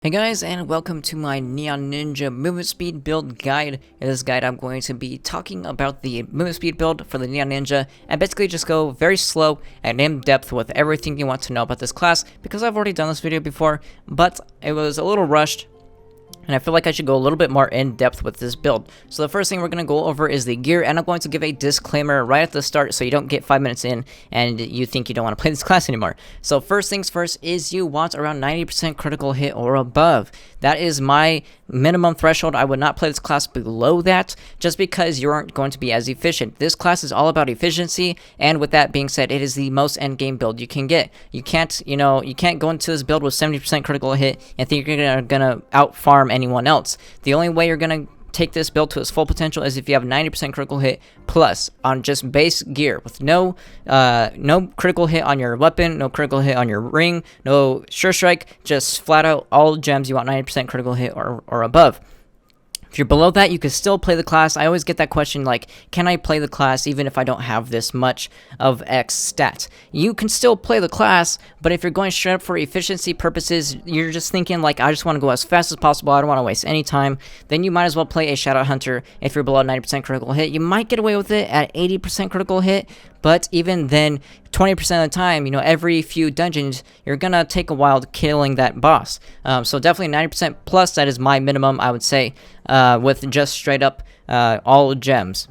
Hey guys, and welcome to my Neon Ninja movement speed build guide. In this guide, I'm going to be talking about the movement speed build for the Neon Ninja, and basically just go very slow and in depth with everything you want to know about this class, because I've already done this video before, but it was a little rushed, and I feel like I should go a little bit more in depth with this build. So the first thing we're going to go over is the gear, and I'm going to give a disclaimer right at the start so you don't get 5 minutes in and you think you don't want to play this class anymore. So first things first is you want around 90% critical hit or above. That is my minimum threshold. I would not play this class below that just because you aren't going to be as efficient. This class is all about efficiency, and with that being said, it is the most endgame build you can get. You can't go into this build with 70% critical hit and think you're gonna out farm anyone else. The only way you're gonna take this build to its full potential is if you have 90% critical hit plus on just base gear with no critical hit on your weapon, no critical hit on your ring, no sure strike, just flat out all gems you want 90% critical hit or above. If you're below that, you can still play the class. I always get that question like, can I play the class even if I don't have this much of X stat? You can still play the class, but if you're going straight up for efficiency purposes, you're just thinking like, I just want to go as fast as possible, I don't want to waste any time, then you might as well play a Shadow Hunter if you're below 90% critical hit. You might get away with it at 80% critical hit, but even then, 20% of the time, every few dungeons, you're gonna take a while killing that boss. So definitely 90% plus, that is my minimum, I would say, with just straight up all gems.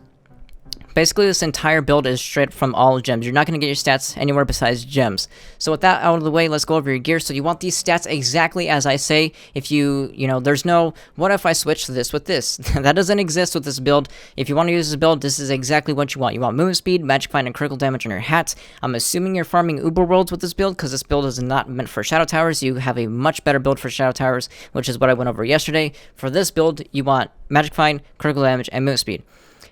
Basically, this entire build is straight from all gems. You're not going to get your stats anywhere besides gems. So with that out of the way, let's go over your gear. So you want these stats exactly as I say. If there's no, what if I switch this with this? That doesn't exist with this build. If you want to use this build, this is exactly what you want. You want movement speed, magic find, and critical damage on your hat. I'm assuming you're farming Uber Worlds with this build, because this build is not meant for Shadow Towers. You have a much better build for Shadow Towers, which is what I went over yesterday. For this build, you want magic find, critical damage, and movement speed.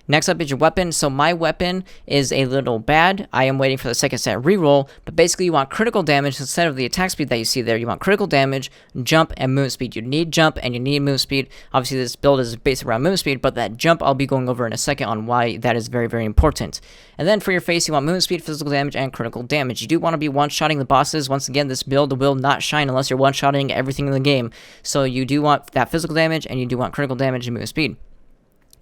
Next up is your weapon. So my weapon is a little bad. I am waiting for the second set reroll, but basically you want critical damage instead of the attack speed that you see there. You want critical damage, jump, and movement speed. You need jump and you need movement speed. Obviously this build is based around movement speed, but that jump I'll be going over in a second on why that is very, very important. And then for your face, you want movement speed, physical damage, and critical damage. You do want to be one-shotting the bosses. Once again, this build will not shine unless you're one-shotting everything in the game. So you do want that physical damage, and you do want critical damage and movement speed.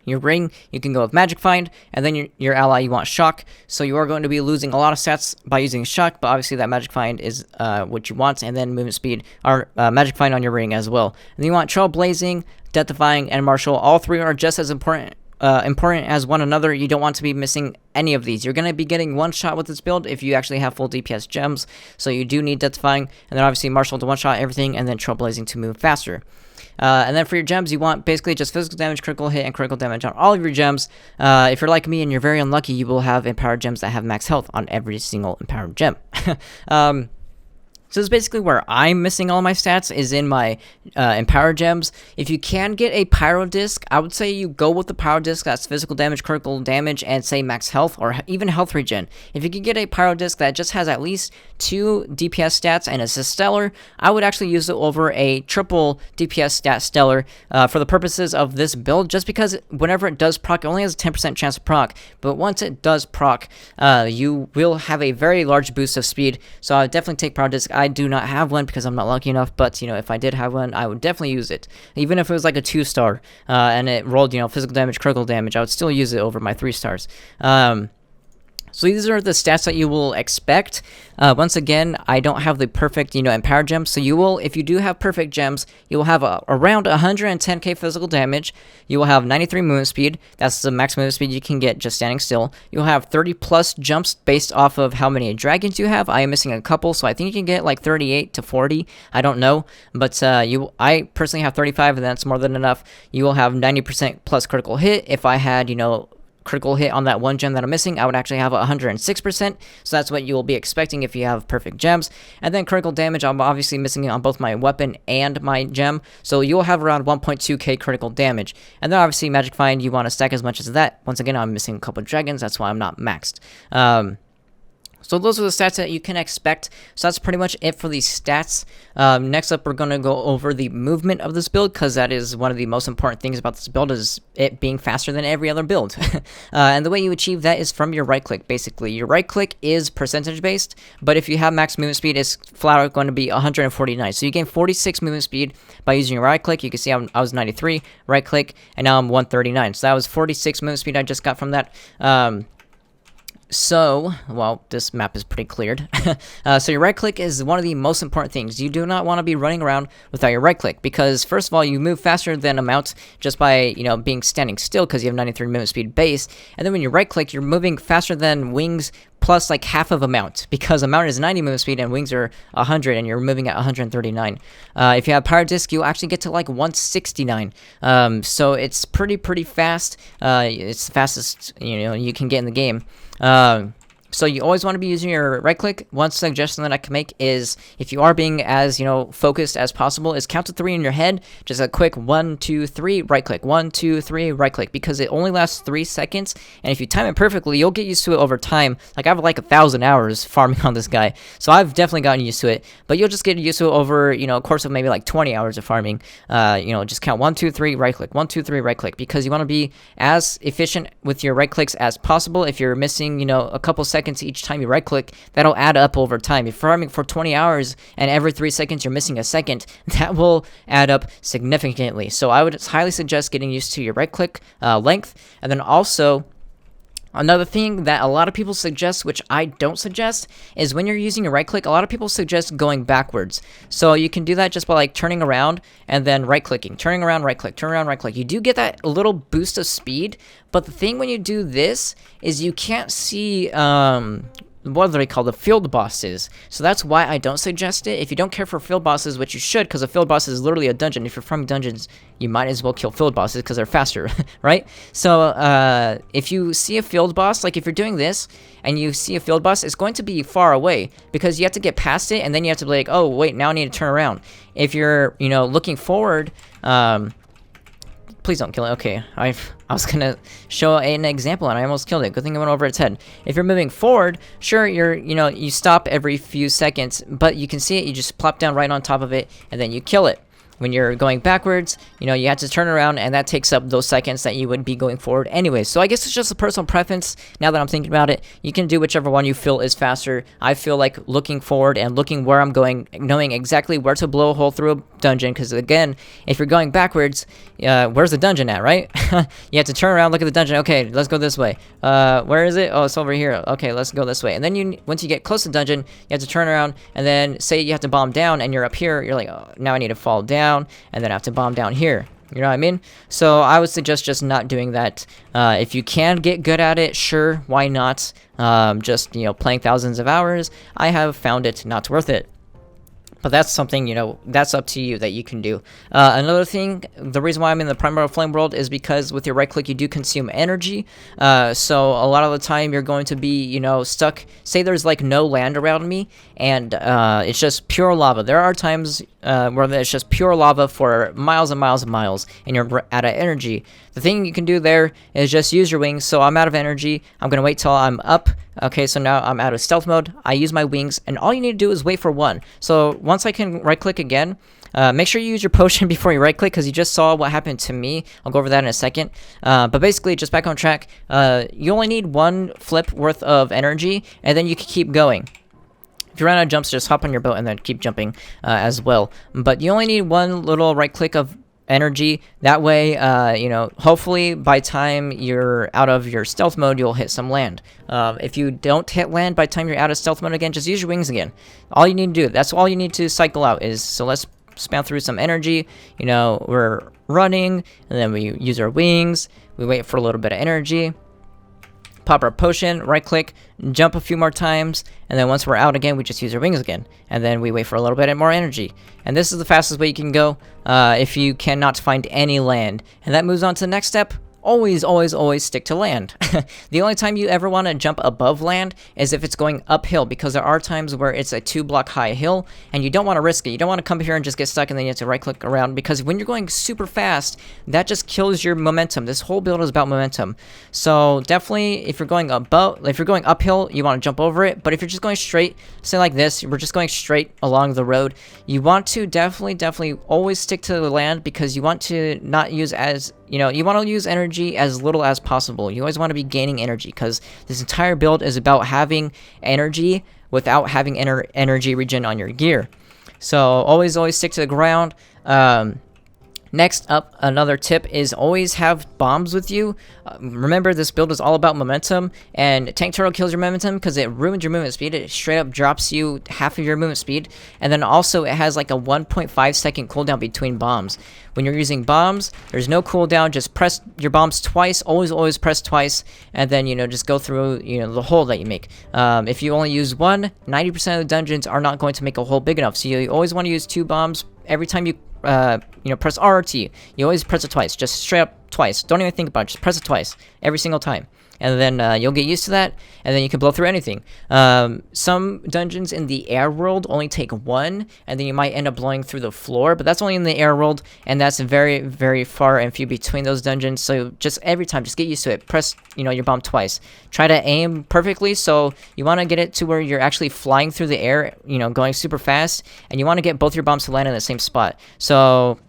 Your ring, you can go with Magic Find, and then your ally, you want Shock. So you are going to be losing a lot of stats by using Shock, but obviously that Magic Find is what you want, and then movement speed, or Magic Find on your ring as well. And then you want Trailblazing, Death Defying, and Martial. All three are just as important as one another. You don't want to be missing any of these. You're going to be getting one shot with this build if you actually have full DPS gems, so you do need Death Defying, and then obviously Martial to one-shot everything, and then Trailblazing to move faster. And then for your gems, you want basically just physical damage, critical hit, and critical damage on all of your gems. If you're like me and you're very unlucky, you will have empowered gems that have max health on every single empowered gem. So this is basically where I'm missing all my stats, is in my empowered gems. If you can get a pyro disc, I would say you go with the pyro disc that's physical damage, critical damage, and say max health, or even health regen. If you can get a pyro disc that just has at least 2 DPS stats and is a stellar, I would actually use it over a triple DPS stat stellar for the purposes of this build, just because whenever it does proc, it only has a 10% chance of proc, but once it does proc, you will have a very large boost of speed. So I would definitely take pyro disc. I do not have one because I'm not lucky enough, but if I did have one, I would definitely use it. Even if it was like a 2-star and it rolled physical damage, critical damage, I would still use it over my 3 stars. So these are the stats that you will expect. Once again, I don't have the perfect, empowered gems. So you will, if you do have perfect gems, you will have around 110k physical damage. You will have 93 movement speed. That's the max movement speed you can get just standing still. You'll have 30 plus jumps based off of how many dragons you have. I am missing a couple, so I think you can get like 38 to 40. I don't know, but I personally have 35, and that's more than enough. You will have 90% plus critical hit. If I had, critical hit on that one gem that I'm missing, I would actually have 106%, so that's what you will be expecting if you have perfect gems. And then critical damage, I'm obviously missing it on both my weapon and my gem, so you'll have around 1.2k critical damage. And then obviously Magic Find, you want to stack as much as that. Once again, I'm missing a couple of dragons, that's why I'm not maxed. So those are the stats that you can expect. So that's pretty much it for these stats. Next up, we're going to go over the movement of this build, because that is one of the most important things about this build, is it being faster than every other build. And the way you achieve that is from your right click, basically. Your right click is percentage based, but if you have max movement speed, it's flat out going to be 149. So you gain 46 movement speed by using your right click. You can see I was 93, right click, and now I'm 139. So that was 46 movement speed I just got from that. So, well, this map is pretty cleared. So your right click is one of the most important things. You do not want to be running around without your right click, because first of all, you move faster than a mount just by, being standing still, because you have 93 movement speed base. And then when you right click, you're moving faster than wings plus like half of a mount, because a mount is 90 movement speed and wings are 100, and you're moving at 139. If you have power disc, you actually get to like 169. So it's pretty fast. It's the fastest you can get in the game. So you always want to be using your right click. One suggestion that I can make is, if you are being as, focused as possible, is count to 3 in your head. Just a quick 1, 2, 3, right click, 1, 2, 3, right click, because it only lasts 3 seconds. And if you time it perfectly, you'll get used to it over time. Like, I have like 1,000 hours farming on this guy, so I've definitely gotten used to it. But you'll just get used to it over, a course of maybe like 20 hours of farming. Just count 1, 2, 3, right click, 1, 2, 3, right click, because you want to be as efficient with your right clicks as possible. If you're missing, a couple seconds each time you right click, that'll add up over time. If you're farming for 20 hours and every 3 seconds you're missing a second, that will add up significantly. So I would highly suggest getting used to your right click length. And then also, another thing that a lot of people suggest, which I don't suggest, is when you're using your right click, a lot of people suggest going backwards. So you can do that just by like turning around and then right clicking, turning around, right click, turn around, right click. You do get that little boost of speed, but the thing when you do this is you can't see what are they called, the field bosses. So that's why I don't suggest it. If you don't care for field bosses, which you should, because a field boss is literally a dungeon. If you're farming dungeons, you might as well kill field bosses because they're faster, right? So if you see a field boss, like if you're doing this and you see a field boss, it's going to be far away, because you have to get past it, and then you have to be like, oh wait, now I need to turn around. If you're looking forward, please don't kill it. Okay, I was gonna show an example and I almost killed it. Good thing I went over its head. If you're moving forward, sure, you stop every few seconds, but you can see it. You just plop down right on top of it, and then you kill it. When you're going backwards, you have to turn around, and that takes up those seconds that you would be going forward anyway. So I guess it's just a personal preference. Now that I'm thinking about it, you can do whichever one you feel is faster. I feel like looking forward and looking where I'm going, knowing exactly where to blow a hole through a dungeon, because again, if you're going backwards, where's the dungeon at, right? You have to turn around, look at the dungeon. Okay, let's go this way. Where is it? Oh, it's over here. Okay, let's go this way. And then once you get close to the dungeon, you have to turn around, and then say you have to bomb down, and you're up here, you're like, oh, now I need to fall down, and then I have to bomb down here. You know what I mean? So I would suggest just not doing that. If you can get good at it, sure, why not? Just, playing thousands of hours, I have found it not worth it. But that's something, that's up to you that you can do. Another thing, the reason why I'm in the Primordial Flame world is because with your right click, you do consume energy. So a lot of the time you're going to be, stuck. Say there's like no land around me, and it's just pure lava. There are times where it's just pure lava for miles and miles and miles, and you're out of energy. The thing you can do there is just use your wings. So I'm out of energy. I'm going to wait till I'm up. Okay, so now I'm out of stealth mode. I use my wings, and all you need to do is wait for 1. So once I can right-click again, make sure you use your potion before you right-click, because you just saw what happened to me. I'll go over that in a second. But basically, just back on track, you only need 1 flip worth of energy, and then you can keep going. If you run out of jumps, just hop on your boat and then keep jumping as well. But you only need 1 little right-click of energy. That way, hopefully by time you're out of your stealth mode, you'll hit some land. If you don't hit land by time you're out of stealth mode again, just use your wings again. All you need to do, that's all you need to cycle out is, so let's spam through some energy. We're running, and then we use our wings, we wait for a little bit of energy, pop our potion, right click, jump a few more times, and then once we're out again, we just use our wings again, and then we wait for a little bit more energy. And this is the fastest way you can go if you cannot find any land. And that moves on to the next step, always stick to land. The only time you ever want to jump above land is if it's going uphill, because there are times where it's a 2-block high hill and you don't want to risk it. You don't want to come here and just get stuck and then you have to right click around, because when you're going super fast, that just kills your momentum. This whole build is about momentum. So definitely if you're going uphill, you want to jump over it. But if you're just going straight, say like this, we're just going straight along the road, you want to definitely always stick to the land, because you want to not use you want to use energy as little as possible. You always want to be gaining energy, because this entire build is about having energy without having energy regen on your gear. So always stick to the ground. Next up, another tip is always have bombs with you. Remember, this build is all about momentum, and Tank Turtle kills your momentum because it ruins your movement speed. It straight up drops you half of your movement speed, and then also it has like a 1.5 second cooldown between bombs. When you're using bombs, there's no cooldown. Just press your bombs twice. Always press twice, and then just go through the hole that you make. If you only use one, 90% of the dungeons are not going to make a hole big enough. So you always want to use 2 bombs every time you press RT. You always press it twice, just straight up twice. Don't even think about it, just press it twice every single time. And then you'll get used to that, and then you can blow through anything. Some dungeons in the air world only take 1, and then you might end up blowing through the floor, but that's only in the air world, and that's very far and few between those dungeons. So just every time, just get used to it. Press your bomb twice. Try to aim perfectly, so you want to get it to where you're actually flying through the air, going super fast, and you want to get both your bombs to land in the same spot. So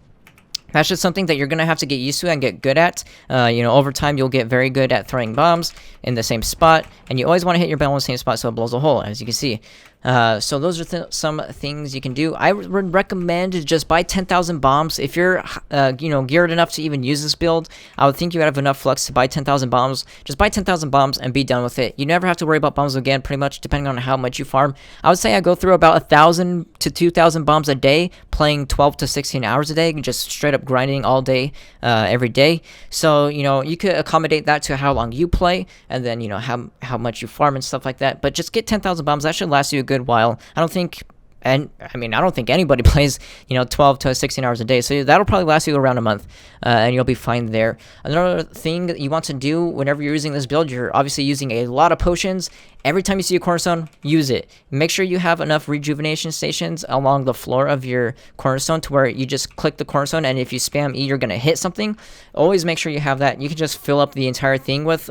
that's just something that you're going to have to get used to and get good at. Over time, you'll get very good at throwing bombs in the same spot. And you always want to hit your bell in the same spot so it blows a hole, as you can see. So those are some things you can do. I would recommend to just buy 10,000 bombs. If you're, geared enough to even use this build, I would think you would have enough flux to buy 10,000 bombs. Just buy 10,000 bombs and be done with it. You never have to worry about bombs again, pretty much, depending on how much you farm. I would say I go through about 1,000 to 2,000 bombs a day, playing 12 to 16 hours a day, just straight up grinding all day, every day. So, you could accommodate that to how long you play, and then, how much you farm and stuff like that. But just get 10,000 bombs. That should last you a good while. I don't think anybody plays 12 to 16 hours a day, so that'll probably last you around a month, and you'll be fine there. Another thing that you want to do whenever you're using this build, you're obviously using a lot of potions. Every time you see a cornerstone, use it. Make sure you have enough rejuvenation stations along the floor of your cornerstone to where you just click the cornerstone, and if you spam E, you're going to hit something. Always make sure you have that. You can just fill up the entire thing with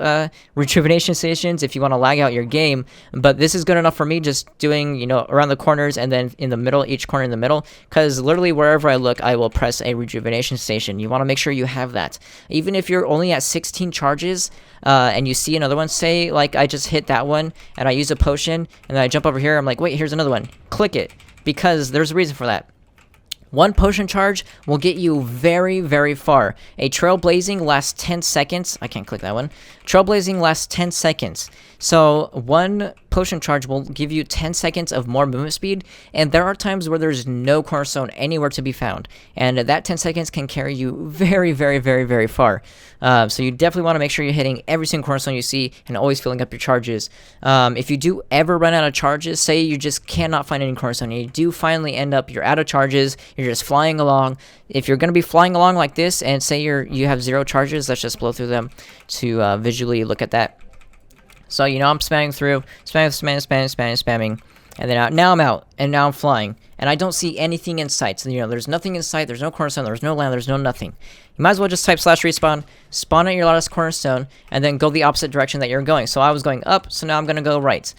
rejuvenation stations if you want to lag out your game, but this is good enough for me, just doing, around the corners and then in the middle, each corner in the middle, because literally wherever I look, I will press a rejuvenation station. You want to make sure you have that. Even if you're only at 16 charges, and you see another one, say like I just hit that one and I use a potion and then I jump over here, I'm like, wait, here's another one. Click it, because there's a reason for that. One potion charge will get you very far. A trailblazing lasts 10 seconds. I can't click that one. Trailblazing lasts 10 seconds. So one potion charge will give you 10 seconds of more movement speed, and there are times where there's no cornerstone anywhere to be found, and that 10 seconds can carry you very far. So you definitely want to make sure you're hitting every single cornerstone you see and always filling up your charges. If you do ever run out of charges, say you just cannot find any cornerstone, and you do finally end up, you're out of charges, you're just flying along. If you're going to be flying along like this, and say you have 0 charges, let's just blow through them to visually look at that. So, I'm spamming through, spamming, and then now I'm out, and now I'm flying, and I don't see anything in sight. So, there's nothing in sight, there's no cornerstone, there's no land, there's no nothing. You might as well just type /respawn, spawn at your last cornerstone, and then go the opposite direction that you're going. So I was going up, so now I'm going to go right.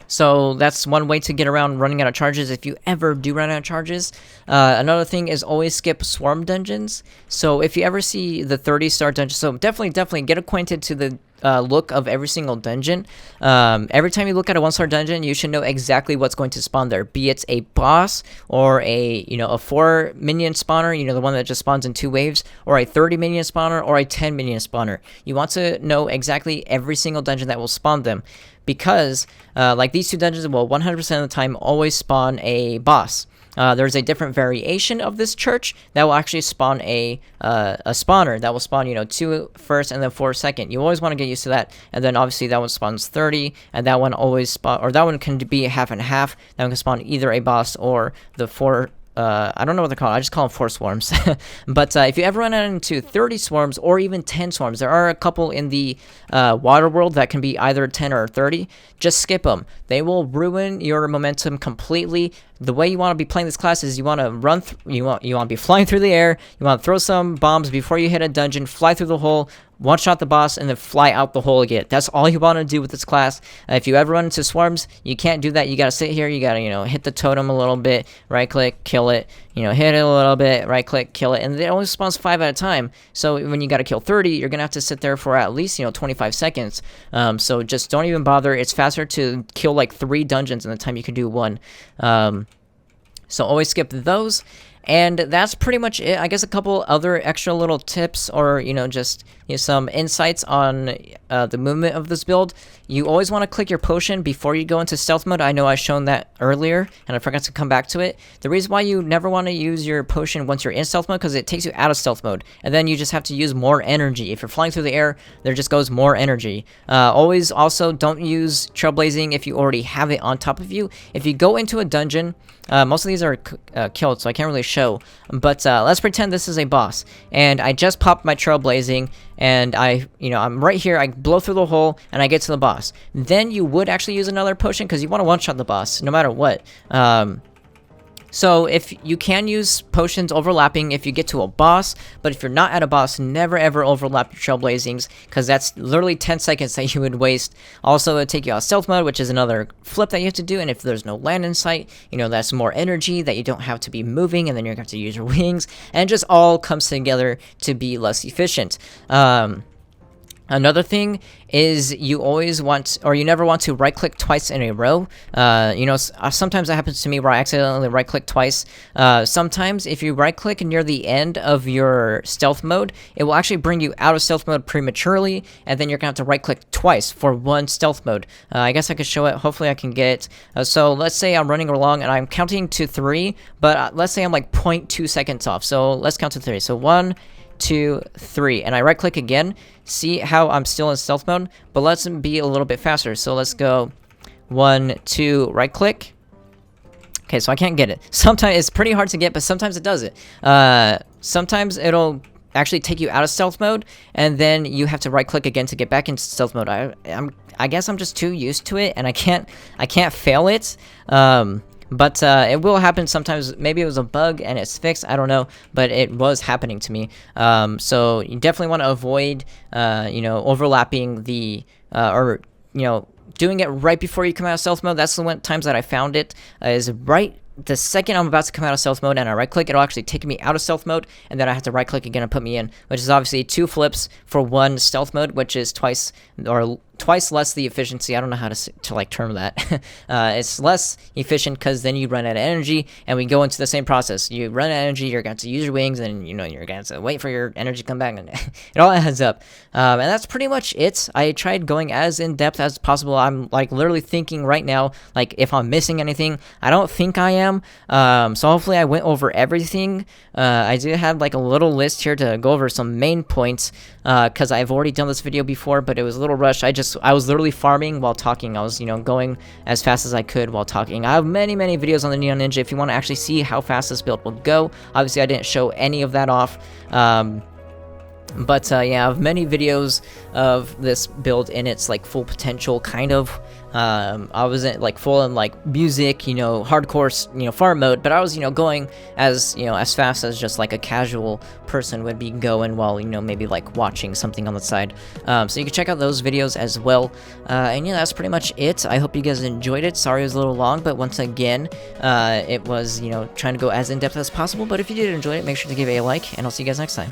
So that's one way to get around running out of charges if you ever do run out of charges. Another thing is always skip swarm dungeons. So if you ever see the 30-star dungeon, so definitely get acquainted to the look of every single dungeon. Every time you look at a 1-star dungeon, you should know exactly what's going to spawn there, be it a boss or a 4 minion spawner, the one that just spawns in 2 waves, or a 30 minion spawner or a 10 minion spawner. You want to know exactly every single dungeon that will spawn them, because like these 2 dungeons will 100% of the time always spawn a boss. There's a different variation of this church that will actually spawn a spawner that will spawn 2 first and then 4 second. You always want to get used to that. And then obviously that one spawns 30, and that one always spawn, or that one can be half and half. That one can spawn either a boss or the 4 I don't know what they're called. I just call them 4 swarms. But if you ever run into 30 swarms or even 10 swarms, there are a couple in the water world that can be either 10 or 30. Just skip them. They will ruin your momentum completely. The way you want to be playing this class is you want to run. You want to be flying through the air. You want to throw some bombs before you hit a dungeon. Fly through the hole. One-shot the boss, and then fly out the hole again. That's all you want to do with this class. If you ever run into swarms, you can't do that. You got to sit here. You got to, hit the totem a little bit, right-click, kill it. Hit it a little bit, right-click, kill it. And it only spawns 5 at a time. So when you got to kill 30, you're going to have to sit there for at least, 25 seconds. So just don't even bother. It's faster to kill like 3 dungeons in the time you can do 1. So always skip those. And that's pretty much it. I guess a couple other extra little tips or, just some insights on the movement of this build. You always want to click your potion before you go into stealth mode. I know I've shown that earlier, and I forgot to come back to it. The reason why you never want to use your potion once you're in stealth mode, because it takes you out of stealth mode, and then you just have to use more energy. If you're flying through the air, there just goes more energy. Always also don't use trailblazing if you already have it on top of you. If you go into a dungeon, most of these are killed, so I can't really show. But let's pretend this is a boss, and I just popped my trailblazing, and I'm right here. I blow through the hole, and I get to the boss. Then you would actually use another potion because you want to one-shot the boss, no matter what. So if you can use potions overlapping if you get to a boss, but if you're not at a boss, never ever overlap your trailblazings, because that's literally 10 seconds that you would waste. Also, it would take you out of stealth mode, which is another flip that you have to do, and if there's no land in sight, that's more energy that you don't have to be moving, and then you're going to have to use your wings, and it just all comes together to be less efficient. Another thing is you never want to right-click twice in a row. Sometimes that happens to me where I accidentally right-click twice. Sometimes if you right-click near the end of your stealth mode, it will actually bring you out of stealth mode prematurely, and then you're going to have to right-click twice for one stealth mode. I guess I could show it. Hopefully I can get it. So let's say I'm running along, and I'm counting to 3, but let's say I'm like 0.2 seconds off. So let's count to 3. So 1, 2, 3, and I right click again. See how I'm still in stealth mode, but let's be a little bit faster. So let's go 1, 2, right click. Okay, so I can't get it. Sometimes it's pretty hard to get, but sometimes it does it. Sometimes it'll actually take you out of stealth mode, and then you have to right click again to get back into stealth mode. I guess I'm just too used to it, and I can't fail it. But it will happen sometimes. Maybe it was a bug and it's fixed. I don't know, but it was happening to me. So you definitely want to avoid, overlapping the doing it right before you come out of stealth mode. That's the times that I found it is right the second I'm about to come out of stealth mode and I right click, it'll actually take me out of stealth mode, and then I have to right click again and put me in, which is obviously 2 flips for 1 stealth mode, which is twice less the efficiency. I don't know how to like term that. It's less efficient because then you run out of energy, and we go into the same process. You run out of energy, you're going to use your wings, and you're going to wait for your energy to come back, and it all adds up. And that's pretty much it. I tried going as in depth as possible. I'm like literally thinking right now, like if I'm missing anything. I don't think I am. So hopefully I went over everything. I do have like a little list here to go over some main points, because I've already done this video before, but it was a little rushed. I was literally farming while talking. I was, going as fast as I could while talking. I have many videos on the Neon Ninja if you want to actually see how fast this build will go. Obviously, I didn't show any of that off. But yeah, I have many videos of this build in its like full potential, kind of. I wasn't like full in like music, hardcore, farm mode, but I was, going as, as fast as just like a casual person would be going while, maybe like watching something on the side. So you can check out those videos as well. And yeah, that's pretty much it. I hope you guys enjoyed it. Sorry it was a little long, but once again, it was, trying to go as in depth as possible. But if you did enjoy it, make sure to give it a like, and I'll see you guys next time.